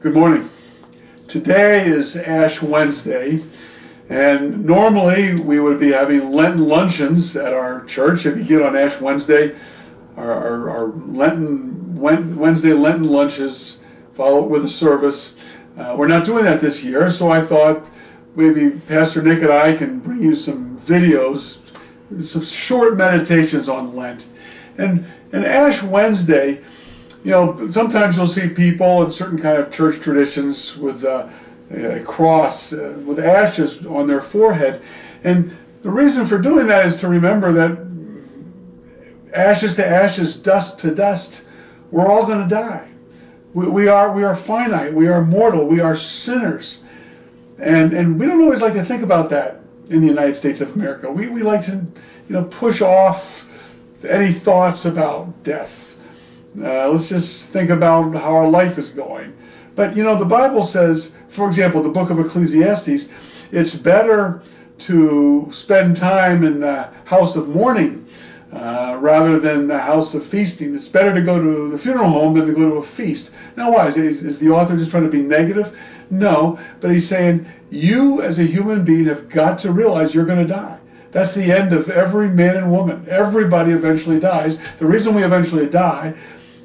Good morning. Today is Ash Wednesday, and normally we would be having Lenten luncheons at our church. If you get on Ash Wednesday, our Wednesday Lenten lunches follow with a service. We're not doing that this year, so I thought maybe Pastor Nick and I can bring you some videos, some short meditations on Lent. And Ash Wednesday, sometimes you'll see people in certain kind of church traditions with a cross with ashes on their forehead. And the reason for doing that is to remember that ashes to ashes, dust to dust, we're all going to die. We are finite, we are mortal, we are sinners. And we don't always like to think about that in the United States of America. We like to push off any thoughts about death. Let's just think about how our life is going. But the Bible says, for example, the book of Ecclesiastes, it's better to spend time in the house of mourning rather than the house of feasting. It's better to go to the funeral home than to go to a feast. Now why? Is the author just trying to be negative? No, but he's saying you as a human being have got to realize you're going to die. That's the end of every man and woman. Everybody eventually dies. The reason we eventually die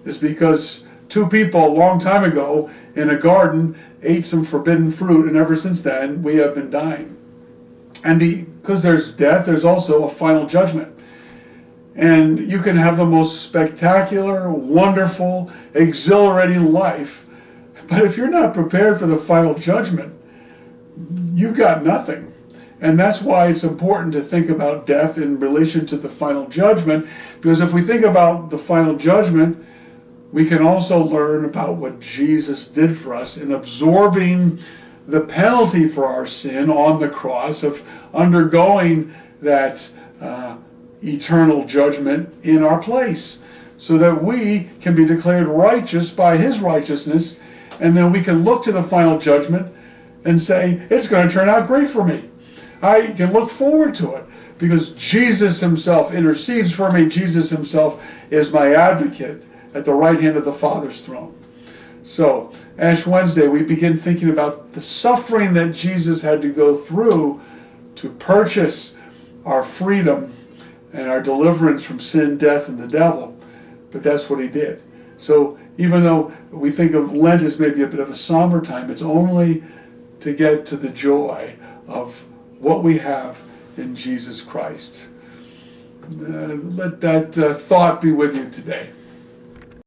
is because two people a long time ago in a garden ate some forbidden fruit, and ever since then we have been dying. And because there's death, there's also a final judgment. And you can have the most spectacular, wonderful, exhilarating life, but if you're not prepared for the final judgment, you've got nothing. And that's why it's important to think about death in relation to the final judgment, because if we think about the final judgment, we can also learn about what Jesus did for us in absorbing the penalty for our sin on the cross, of undergoing that eternal judgment in our place, so that we can be declared righteous by His righteousness, and then we can look to the final judgment and say, it's going to turn out great for me. I can look forward to it because Jesus Himself intercedes for me. Jesus Himself is my advocate at the right hand of the Father's throne. So, Ash Wednesday, we begin thinking about the suffering that Jesus had to go through to purchase our freedom and our deliverance from sin, death, and the devil. But that's what He did. So, even though we think of Lent as maybe a bit of a somber time, it's only to get to the joy of what we have in Jesus Christ. Let that thought be with you today.